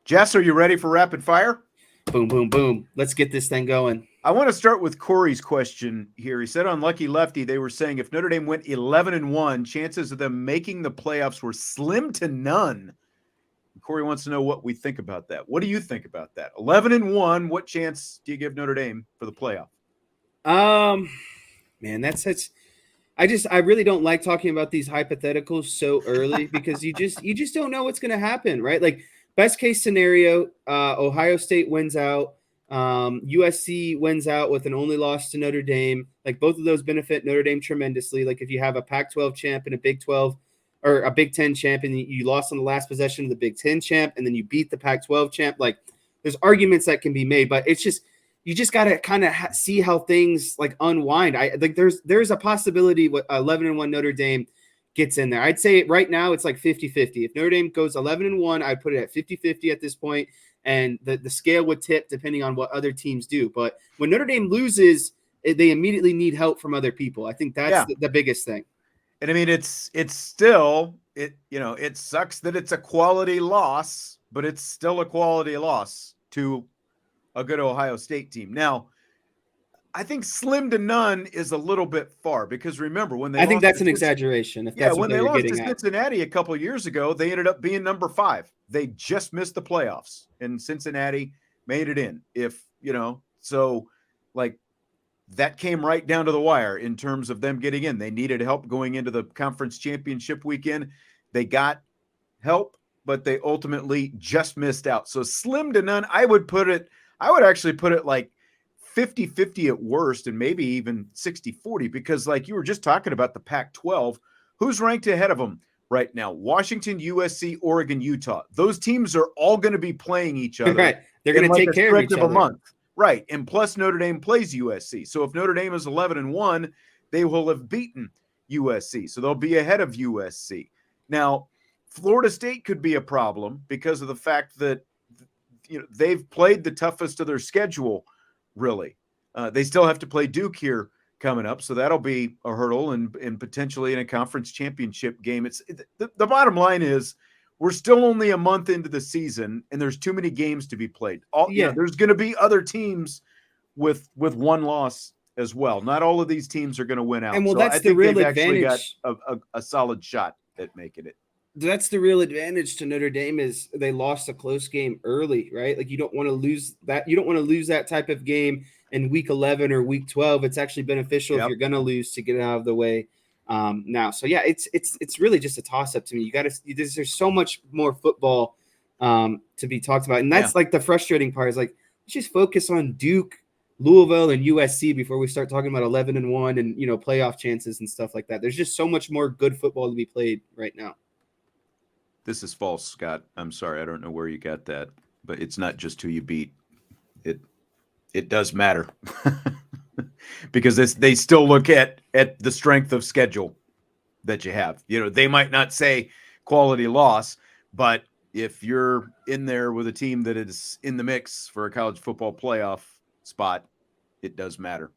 Jess, are you ready for rapid fire? Boom, boom, boom. Let's get this thing going. I want to start with Corey's question here. He said on Lucky Lefty, they were saying if Notre Dame went 11-1, chances of them making the playoffs were slim to none. Corey wants to know what we think about that. What do you think about that? 11-1, what chance do you give Notre Dame for the playoff? Man, that's such. I really don't like talking about these hypotheticals so early because you just don't know what's going to happen, right? Like best case scenario, Ohio State wins out, USC wins out with an only loss to Notre Dame. Like both of those benefit Notre Dame tremendously. Like if you have a Pac-12 champ and a Big 12 or a Big 10 champ and you lost on the last possession of the Big 10 champ and then you beat the Pac-12 champ, like there's arguments that can be made, but it's just you just got to kind of see how things like unwind. I think there's a possibility what 11-1 Notre Dame gets in there. I'd say right now it's like 50-50. If Notre Dame goes 11-1, I'd put it at 50-50 at this point, and the scale would tip depending on what other teams do. But when Notre Dame loses, they immediately need help from other people. I think that's the biggest thing. And I mean, it's still it sucks that it's a quality loss, but it's still a quality loss to a good Ohio State team. Now, I think slim to none is a little bit far because remember when they I think that's an exaggeration. If that's when they lost to Cincinnati a couple of years ago, they ended up being number 5. They just missed the playoffs, and Cincinnati made it in. So like that came right down to the wire in terms of them getting in. They needed help going into the conference championship weekend. They got help, but they ultimately just missed out. So slim to none, I would actually put it like 50-50 at worst and maybe even 60-40 because like you were just talking about the Pac-12, who's ranked ahead of them right now? Washington, USC, Oregon, Utah. Those teams are all going to be playing each other. Right. They're going to take care of each other. A month. Right. And plus Notre Dame plays USC. So if Notre Dame is 11-1, they will have beaten USC. So they'll be ahead of USC. Now, Florida State could be a problem because of the fact that they've played the toughest of their schedule, really. They still have to play Duke here coming up, so that'll be a hurdle and potentially in a conference championship game. It's the bottom line is we're still only a month into the season, and there's too many games to be played. There's going to be other teams with one loss as well. Not all of these teams are going to win out. And that's the real advantage. Got a solid shot at making it. That's the real advantage to Notre Dame is they lost a close game early, right? Like you don't want to lose that. You don't want to lose that type of game in week 11 or week 12. It's actually beneficial if you're going to lose to get it out of the way now. So yeah, it's really just a toss up to me. There's so much more football to be talked about. And that's like the frustrating part is like, let's just focus on Duke, Louisville, and USC before we start talking about 11-1 and, playoff chances and stuff like that. There's just so much more good football to be played right now. This is false, Scott. I'm sorry. I don't know where you got that, but it's not just who you beat. It does matter because they still look at the strength of schedule that you have. They might not say quality loss, but if you're in there with a team that is in the mix for a college football playoff spot, it does matter.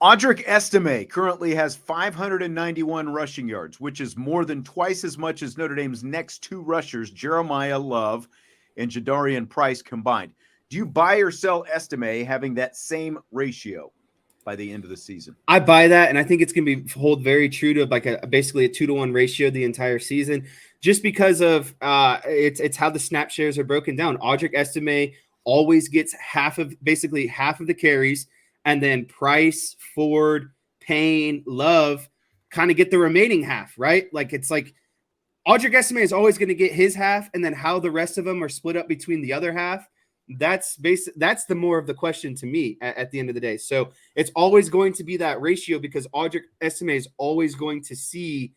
Audric Estime currently has 591 rushing yards, which is more than twice as much as Notre Dame's next two rushers, Jeremiah Love and Jadarian Price combined. Do you buy or sell Estime having that same ratio by the end of the season? I buy that, and I think it's going to hold very true to like basically a 2-to-1 ratio the entire season, just because of it's how the snap shares are broken down. Audric Estime always gets half of the carries. And then Price, Ford, Payne, Love kind of get the remaining half, right? Like it's like Audric Estime is always going to get his half, and then how the rest of them are split up between the other half. That's the more of the question to me at the end of the day. So it's always going to be that ratio because Audric Estime is always going to see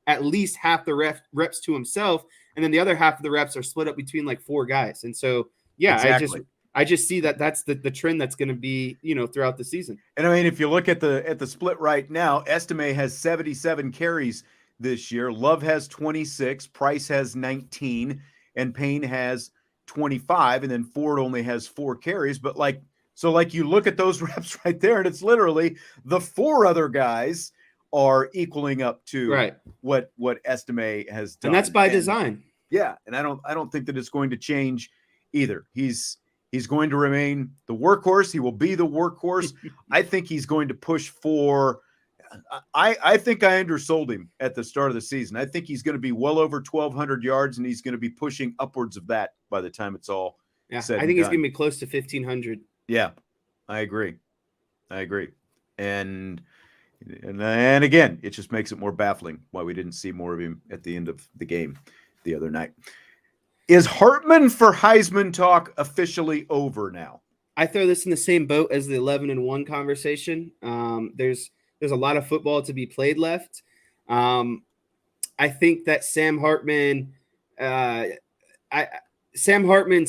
at least half the reps to himself, and then the other half of the reps are split up between like 4 guys. And so exactly. I just see that's the trend that's going to be, throughout the season. And I mean, if you look at the split right now, Estime has 77 carries this year. Love has 26, Price has 19, and Payne has 25, and then Ford only has 4 carries. But you look at those reps right there, and it's literally the 4 other guys are equaling up to what Estime has done. And that's by design. Yeah, and I don't think that it's going to change either. He's going to remain the workhorse. He will be the workhorse. I think he's going to push for. I think I undersold him at the start of the season. I think he's going to be well over 1,200 yards, and he's going to be pushing upwards of that by the time it's all said I think and he's done. going to be close to 1,500. Yeah, I agree. And again, it just makes it more baffling why we didn't see more of him at the end of the game the other night. Is Hartman for Heisman talk officially over now? I throw this in the same boat as the 11-1 conversation. There's a lot of football to be played left. I think that Sam Hartman's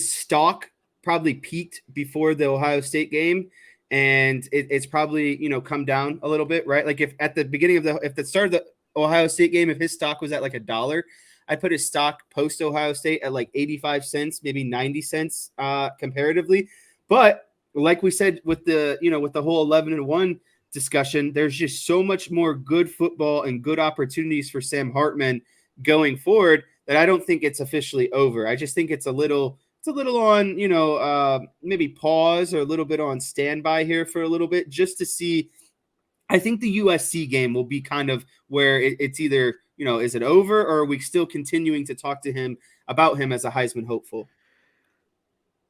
stock probably peaked before the Ohio State game, and it's probably come down a little bit, right? Like if at the beginning of the start of the Ohio State game, if his stock was at like $1, I put his stock post Ohio State at like 85 cents, maybe 90 cents comparatively. But like we said with the whole 11-1 discussion, there's just so much more good football and good opportunities for Sam Hartman going forward that I don't think it's officially over. I just think it's a little on, maybe pause or a little bit on standby here for a little bit just to see. I think the USC game will be kind of where it's either, is it over or are we still continuing to talk to him about him as a Heisman hopeful?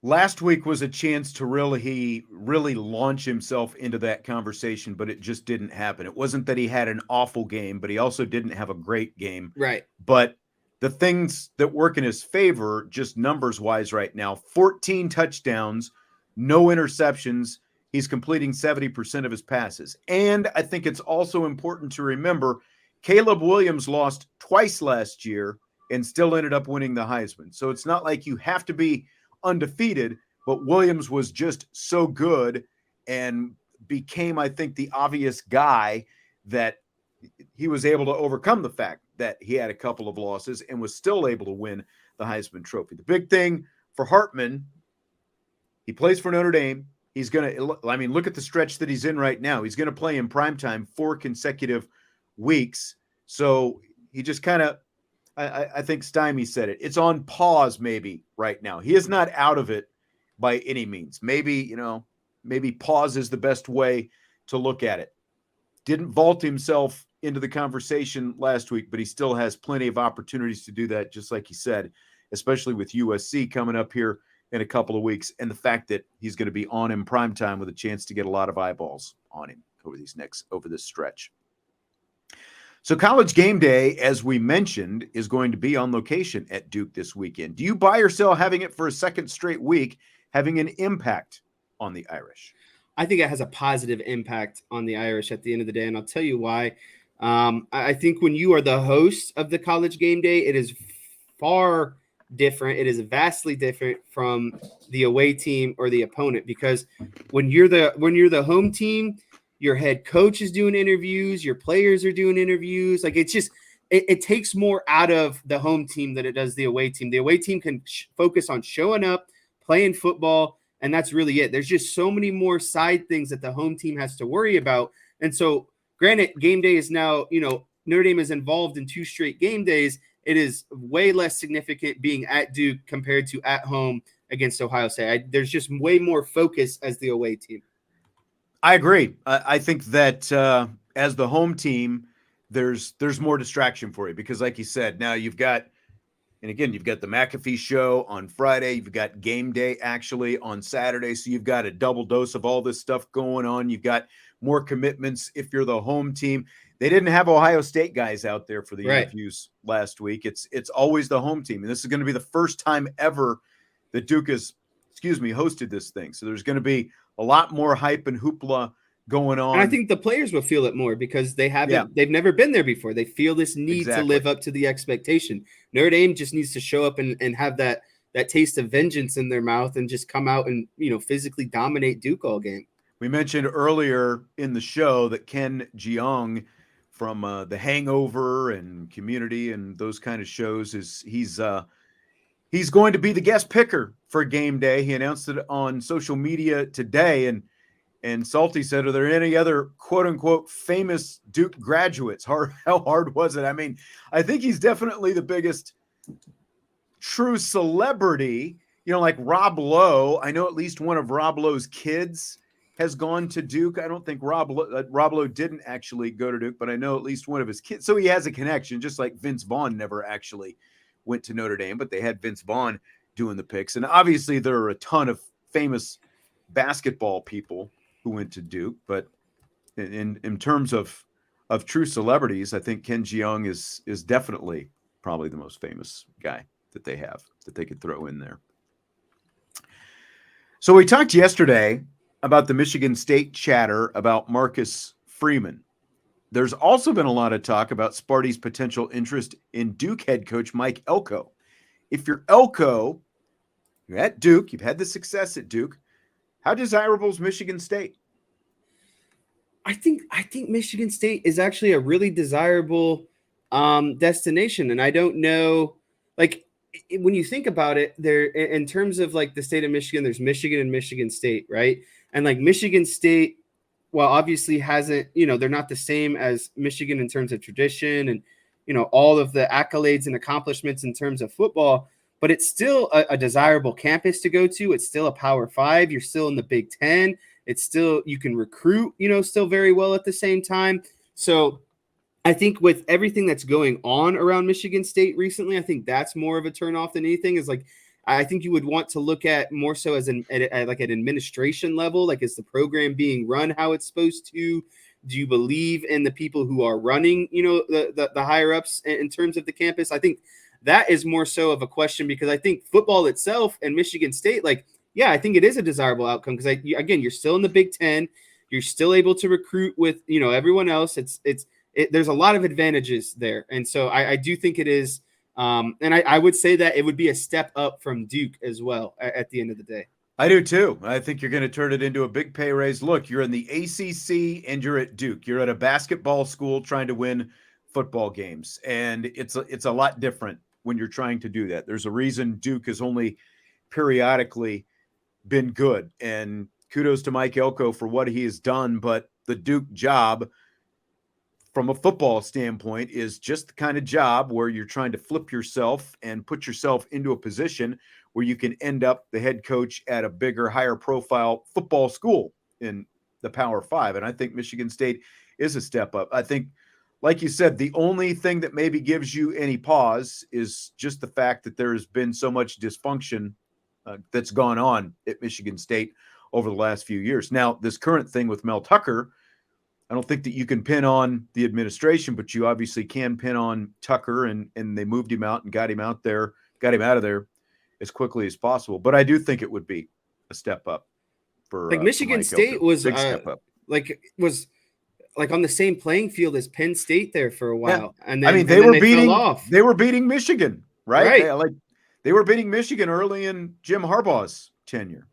Last week was a chance to really launch himself into that conversation, but it just didn't happen. It wasn't that he had an awful game, but he also didn't have a great game. Right. But the things that work in his favor, just numbers-wise right now, 14 touchdowns, no interceptions. He's completing 70% of his passes. And I think it's also important to remember Caleb Williams lost twice last year and still ended up winning the Heisman. So it's not like you have to be undefeated, but Williams was just so good and became, I think, the obvious guy that he was able to overcome the fact that he had a couple of losses and was still able to win the Heisman Trophy. The big thing for Hartman, he plays for Notre Dame. He's going to, look at the stretch that he's in right now. He's going to play in primetime 4 consecutive weeks. So he just kind of, I think Stime said it. It's on pause maybe right now. He is not out of it by any means. Maybe pause is the best way to look at it. Didn't vault himself into the conversation last week, but he still has plenty of opportunities to do that, just like he said, especially with USC coming up here in a couple of weeks, and the fact that he's going to be on in prime time with a chance to get a lot of eyeballs on him over this stretch. So College Game Day, as we mentioned, is going to be on location at Duke this weekend. Do you buy or sell having it for a second straight week having an impact on the Irish? I think it has a positive impact on the Irish at the end of the day, and I'll tell you why. I think when you are the host of the College Game Day, it is far different. It is vastly different from the away team or the opponent, because when you're the home team, your head coach is doing interviews, your players are doing interviews. Like it's just it takes more out of the home team than it does the away team. The away team can focus on showing up, playing football, and that's really it. There's just so many more side things that the home team has to worry about. And so, granted, game day is now, Notre Dame is involved in 2 straight game days. It is way less significant being at Duke compared to at home against Ohio State. There's just way more focus as the away team. I agree. I think that as the home team, there's more distraction for you because, like you said, now you've got the McAfee show on Friday. You've got game day actually on Saturday. So you've got a double dose of all this stuff going on. You've got more commitments if you're the home team. They didn't have Ohio State guys out there for the interviews last week. It's always the home team. And this is going to be the first time ever that Duke has, hosted this thing. So there's going to be a lot more hype and hoopla going on. And I think the players will feel it more because they've never been there before. They feel this need to live up to the expectation. Notre Dame just needs to show up and have that taste of vengeance in their mouth and just come out and, physically dominate Duke all game. We mentioned earlier in the show that Ken Jeong from The Hangover and Community and those kind of shows he's going to be the guest picker for game day. He announced it on social media today, and Salty said, "Are there any other quote unquote famous Duke graduates?" How hard was it? I mean, I think he's definitely the biggest true celebrity, like Rob Lowe. I know at least one of Rob Lowe's kids has gone to Duke. I don't think Rob Lowe didn't actually go to Duke, but I know at least one of his kids. So he has a connection, just like Vince Vaughn never actually went to Notre Dame, but they had Vince Vaughn doing the picks. And obviously there are a ton of famous basketball people who went to Duke, but in terms of true celebrities, I think Ken Jeong is definitely probably the most famous guy that they have that they could throw in there. So we talked yesterday about the Michigan State chatter about Marcus Freeman. There's also been a lot of talk about Sparty's potential interest in Duke head coach Mike Elko. If you're Elko, you're at Duke, you've had the success at Duke, how desirable is Michigan State? I think Michigan State is actually a really desirable destination. And I don't know, like, when you think about it, there in terms of like the state of Michigan, there's Michigan and Michigan State, right? And like Michigan State, well, obviously hasn't, they're not the same as Michigan in terms of tradition and, all of the accolades and accomplishments in terms of football, but it's still a desirable campus to go to. It's still a Power 5. You're still in the Big Ten. It's still, you can recruit, still very well at the same time. So I think with everything that's going on around Michigan State recently, I think that's more of a turnoff than anything. Is like, I think you would want to look at more so as like an administration level. Like, is the program being run how it's supposed to? Do you believe in the people who are running, the higher ups in terms of the campus? I think that is more so of a question, because I think football itself and Michigan State, like, yeah, I think it is a desirable outcome, because again, you're still in the Big Ten, you're still able to recruit with everyone else. There's a lot of advantages there, and so I do think it is, and I would say that it would be a step up from Duke as well at the end of the day. I do too. I think you're going to turn it into a big pay raise. Look, you're in the ACC and you're at Duke. You're at a basketball school trying to win football games, and it's a lot different when you're trying to do that. There's a reason Duke has only periodically been good, and kudos to Mike Elko for what he has done, but the Duke job from a football standpoint is just the kind of job where you're trying to flip yourself and put yourself into a position where you can end up the head coach at a bigger, higher profile football school in the Power 5. And I think Michigan State is a step up. I think, like you said, the only thing that maybe gives you any pause is just the fact that there has been so much dysfunction that's gone on at Michigan State over the last few years. Now, this current thing with Mel Tucker, I don't think that you can pin on the administration, but you obviously can pin on Tucker, and they moved him out and got him out of there as quickly as possible. But I do think it would be a step up for like Michigan State was big step up. was on the same playing field as Penn State there for a while, yeah. And then they were beating Michigan, right? They were beating Michigan early in Jim Harbaugh's tenure.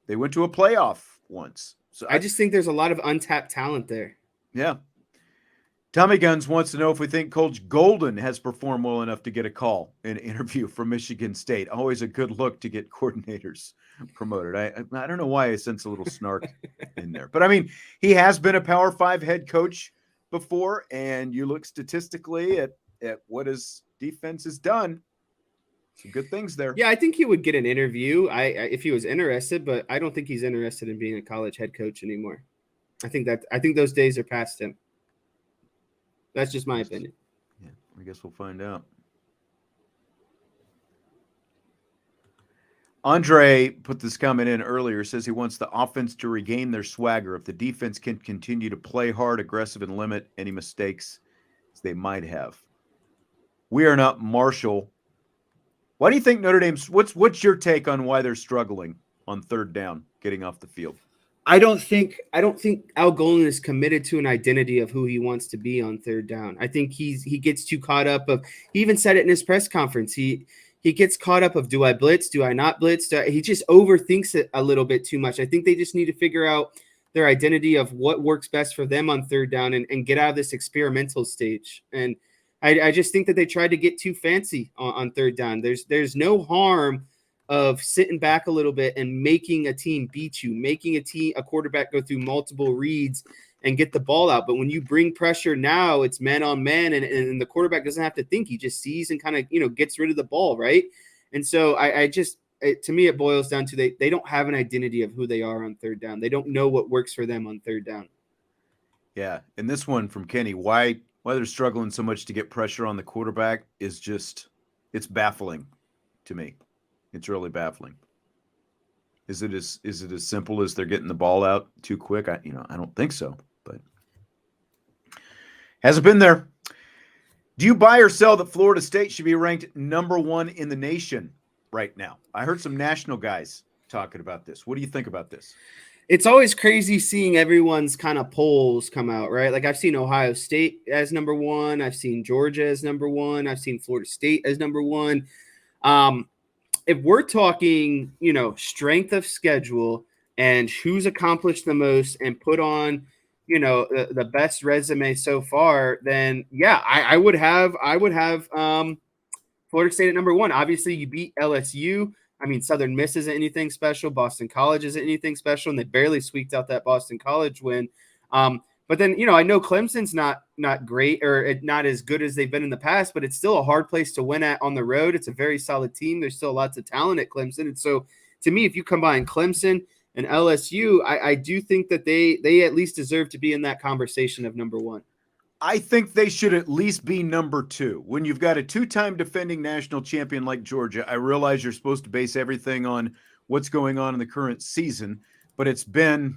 They went to a playoff once. So I just think there's a lot of untapped talent there. Yeah. Tommy Guns wants to know if we think Coach Golden has performed well enough to get a call in an interview from Michigan State. Always a good look to get coordinators promoted. I don't know why I sense a little snark in there. But, I mean, he has been a Power 5 head coach before, and you look statistically at what his defense has done. Some good things there. Yeah, I think he would get an interview if he was interested, but I don't think he's interested in being a college head coach anymore. I think those days are past him. That's just my opinion. Yeah, I guess we'll find out. Andre put this comment in earlier, says he wants the offense to regain their swagger if the defense can continue to play hard, aggressive, and limit any mistakes as they might have. We are not Marshall. Why do you think Notre Dame's what's your take on why they're struggling on third down getting off the field? I don't think Al Golden is committed to an identity of who he wants to be on third down. I think he gets too caught up of, he even said it in his press conference. He gets caught up of, do I blitz? Do I not blitz? He just overthinks it a little bit too much. I think they just need to figure out their identity of what works best for them on third down and get out of this experimental stage. And I just think that they tried to get too fancy on third down. There's no harm of sitting back a little bit and making a team beat you, making a quarterback go through multiple reads and get the ball out. But when you bring pressure now, it's man on man, and the quarterback doesn't have to think. He just sees and kind of, gets rid of the ball, right? And so to me, it boils down to they don't have an identity of who they are on third down. They don't know what works for them on third down. Yeah, and this one from Kenny, why they're struggling so much to get pressure on the quarterback is just, it's baffling to me. It's really baffling. Is it as simple as they're getting the ball out too quick? I don't think so, but hasn't been there. Do you buy or sell that Florida State should be ranked number 1 in the nation right now? I heard some national guys talking about this. What do you think about this? It's always crazy seeing everyone's kind of polls come out, right? Like I've seen Ohio State as number 1. I've seen Georgia as number 1. I've seen Florida State as number 1. If we're talking, strength of schedule and who's accomplished the most and put on, the best resume so far, then yeah, I would have Florida State at number 1. Obviously, you beat LSU. I mean, Southern Miss isn't anything special. Boston College isn't anything special, and they barely squeaked out that Boston College win. But then, I know Clemson's not great or not as good as they've been in the past, but it's still a hard place to win at on the road. It's a very solid team. There's still lots of talent at Clemson. And so, to me, if you combine Clemson and LSU, I do think that they at least deserve to be in that conversation of number 1. I think they should at least be number 2. When you've got a 2-time defending national champion like Georgia, I realize you're supposed to base everything on what's going on in the current season, but it's been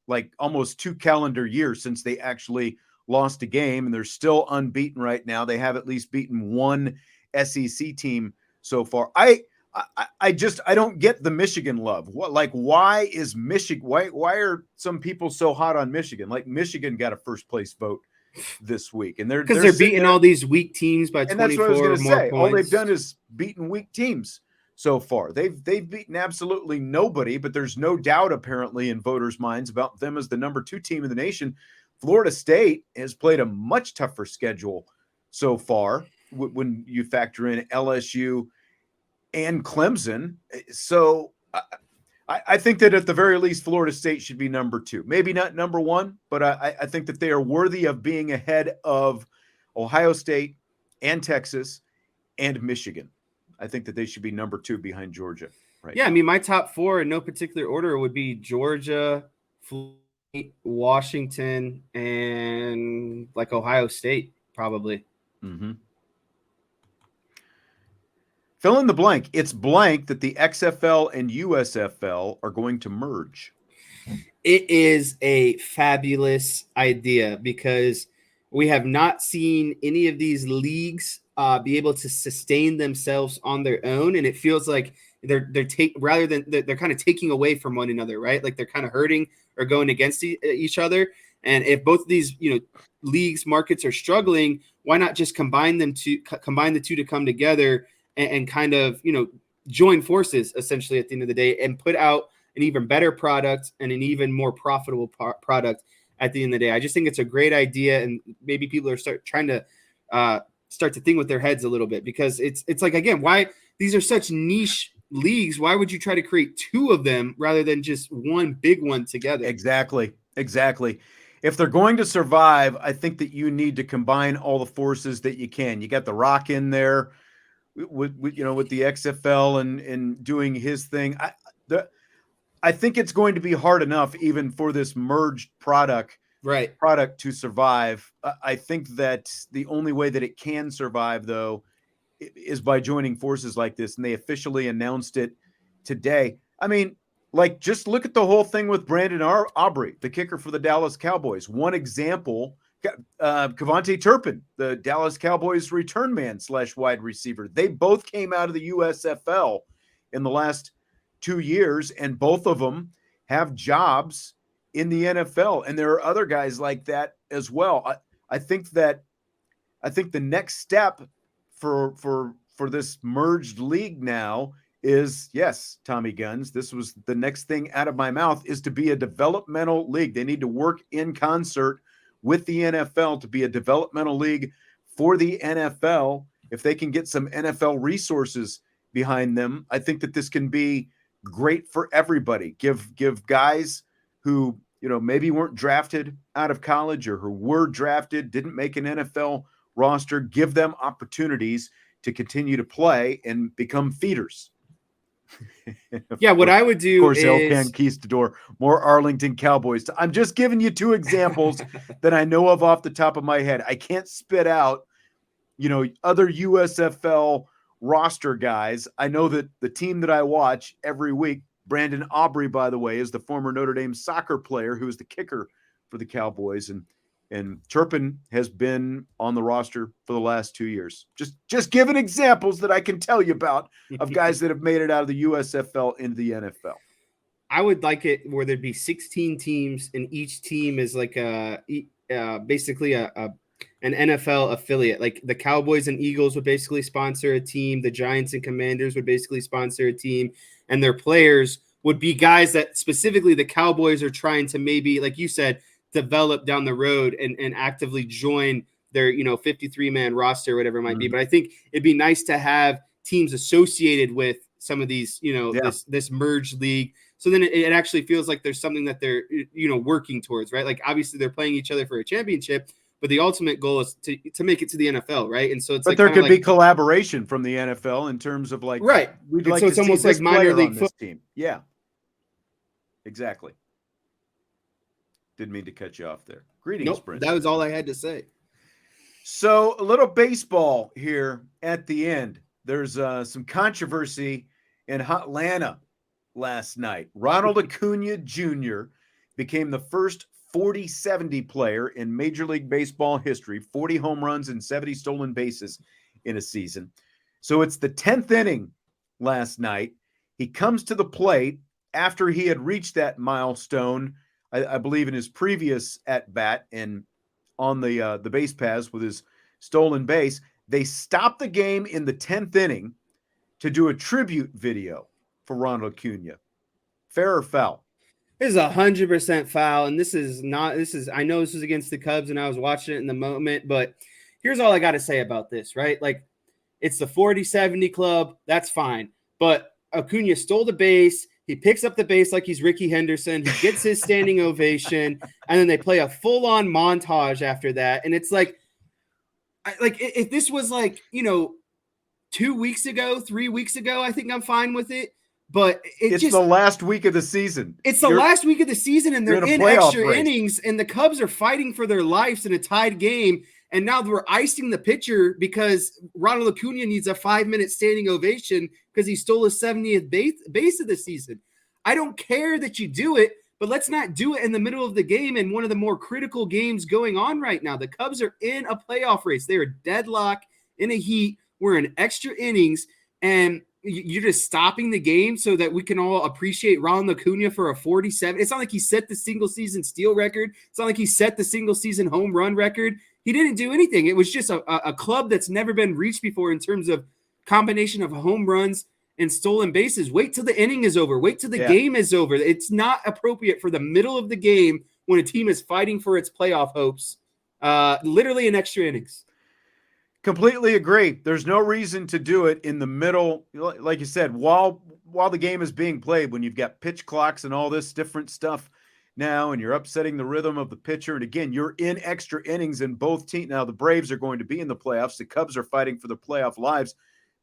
like almost 2 calendar years since they actually lost a game, and they're still unbeaten right now. They have at least beaten one SEC team so far. I don't get the Michigan love. Why is Michigan? Why are some people so hot on Michigan? Like Michigan got a first place vote this week, and they're beating all these weak teams by 24 that's what I was going to say. points. All they've done is beaten weak teams so far. They've beaten absolutely nobody, but there's no doubt apparently in voters' minds about them as the number 2 team in the nation. Florida State has played a much tougher schedule so far when you factor in LSU and Clemson. So I think that at the very least, Florida State should be number 2. Maybe not number 1, but I think that they are worthy of being ahead of Ohio State and Texas and Michigan. I think that they should be number 2 behind Georgia. Right. Yeah, I mean, my top 4 in no particular order would be Georgia, Washington, and like Ohio State, probably. Mm-hmm. Fill in the blank. It's blank that the XFL and USFL are going to merge. It is a fabulous idea because we have not seen any of these leagues be able to sustain themselves on their own, and it feels like they're kind of taking away from one another, right? Like they're kind of hurting or going against each other. And if both of these leagues markets are struggling, why not just combine the two to come together and kind of join forces essentially at the end of the day and put out an even better product and an even more profitable product at the end of the day. I just think it's a great idea, and maybe people are trying to think with their heads a little bit, because it's like, again, why these are such niche leagues? Why would you try to create 2 of them rather than just one big one together? Exactly. If they're going to survive, I think that you need to combine all the forces that you can. You got The Rock in there with the XFL and doing his thing. I think it's going to be hard enough even for this merged product to survive. I think that the only way that it can survive, though, is by joining forces like this, and they officially announced it today. I mean, like, just look at the whole thing with Brandon Aubrey, the kicker for the Dallas Cowboys. One example, Kevontae Turpin, the Dallas Cowboys return man / wide receiver. They both came out of the USFL in the last 2 years, and both of them have jobs in the NFL. And there are other guys like that as well. I think the next step for this merged league now is, yes, Tommy Guns, this was the next thing out of my mouth, is to be a developmental league. They need to work in concert with the NFL to be a developmental league for the NFL. If they can get some NFL resources behind them, I think that this can be great for everybody. Give guys who, maybe weren't drafted out of college or who were drafted, didn't make an NFL roster, give them opportunities to continue to play and become feeders. Yeah, what I would do of course, is El Conquistador, more Arlington Cowboys. I'm just giving you two examples that I know of off the top of my head. I can't spit out, other USFL roster guys. I know that the team that I watch every week, Brandon Aubrey, by the way, is the former Notre Dame soccer player who is the kicker for the Cowboys, and Turpin has been on the roster for the last 2 years. Just giving examples that I can tell you about of guys that have made it out of the USFL into the NFL. I would like it where there'd be 16 teams, and each team is like basically an NFL affiliate. Like the Cowboys and Eagles would basically sponsor a team. The Giants and Commanders would basically sponsor a team, and their players would be guys that specifically the Cowboys are trying to maybe, like you said, develop down the road and actively join their 53-man roster, whatever it might be. But I think it'd be nice to have teams associated with some of these, this merged league. So then it actually feels like there's something that they're working towards, right? Like obviously they're playing each other for a championship, but the ultimate goal is to make it to the NFL, right? And so it's but there could be collaboration from the NFL in terms of right. We'd like so it's to almost see this like minor league football team. Yeah, exactly. Didn't mean to cut you off there. Greetings, nope, Brent. That was all I had to say. So a little baseball here at the end. There's some controversy in Atlanta last night. Ronald Acuna Jr. became the first 40-70 player in Major League Baseball history, 40 home runs and 70 stolen bases in a season. So it's the 10th inning last night. He comes to the plate after he had reached that milestone, I believe, in his previous at-bat and on the base paths with his stolen base. They stopped the game in the 10th inning to do a tribute video for Ronald Acuna. Fair or foul? This is 100% foul, and I know this is against the Cubs, and I was watching it in the moment, but here's all I got to say about this, right? Like, it's the 40-70 club, that's fine, but Acuna stole the base, he picks up the base like he's Ricky Henderson, he gets his standing ovation, and then they play a full-on montage after that, and it's like, if this was 2 weeks ago, 3 weeks ago, I think I'm fine with it. But it's the last week of the season. It's the last week of the season, and they're in extra race. innings, and the Cubs are fighting for their lives in a tied game. And now we're icing the pitcher because Ronald Acuna needs a 5-minute standing ovation because he stole his 70th base of the season. I don't care that you do it, but let's not do it in the middle of the game in one of the more critical games going on right now. The Cubs are in a playoff race. They are deadlocked in a heat. We're in extra innings, and you're just stopping the game so that we can all appreciate Ronald Acuna for a 47. It's not like he set the single season steal record. It's not like he set the single season home run record. He didn't do anything. It was just a club that's never been reached before in terms of combination of home runs and stolen bases. Wait till the inning is over. Wait till the game is over. It's not appropriate for the middle of the game when a team is fighting for its playoff hopes, literally in extra innings. Completely agree. There's no reason to do it in the middle, like you said, while the game is being played, when you've got pitch clocks and all this different stuff now, and you're upsetting the rhythm of the pitcher. And again, you're in extra innings in both teams. Now, the Braves are going to be in the playoffs. The Cubs are fighting for their playoff lives.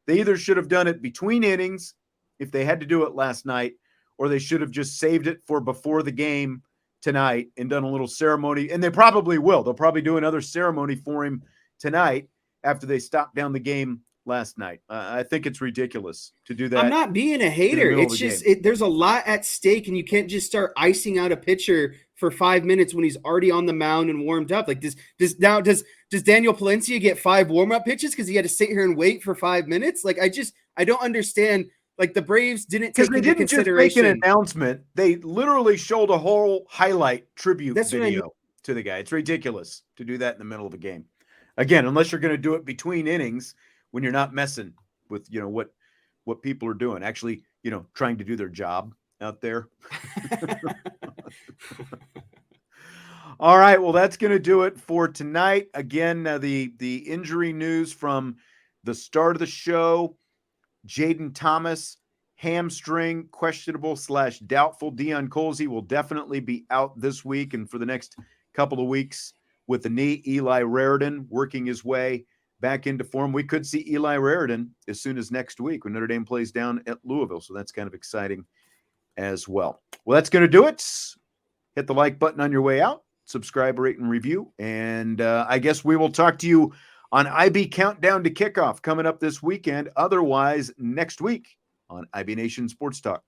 They either should have done it between innings if they had to do it last night, or they should have just saved it for before the game tonight and done a little ceremony. And they probably will. They'll probably do another ceremony for him tonight after they stopped down the game last night. I think it's ridiculous to do that. I'm not being a hater. It's just there's a lot at stake, and you can't just start icing out a pitcher for 5 minutes when he's already on the mound and warmed up. Like does Daniel Palencia get 5 warm-up pitches because he had to sit here and wait for 5 minutes? Like I don't understand. Like the Braves didn't take into consideration. Just make an announcement. They literally showed a whole highlight tribute video to the guy. It's ridiculous to do that in the middle of a game. Again, unless you're going to do it between innings when you're not messing with, what people are doing, actually, trying to do their job out there. All right. Well, that's going to do it for tonight. Again, the injury news from the start of the show: Jaden Thomas hamstring, questionable / doubtful. Deion Colsey will definitely be out this week and for the next couple of weeks with the knee. Eli Raridan working his way back into form. We could see Eli Raridan as soon as next week when Notre Dame plays down at Louisville. So that's kind of exciting as well. Well, that's going to do it. Hit the like button on your way out. Subscribe, rate, and review. And I guess we will talk to you on IB Countdown to Kickoff coming up this weekend. Otherwise, next week on IB Nation Sports Talk.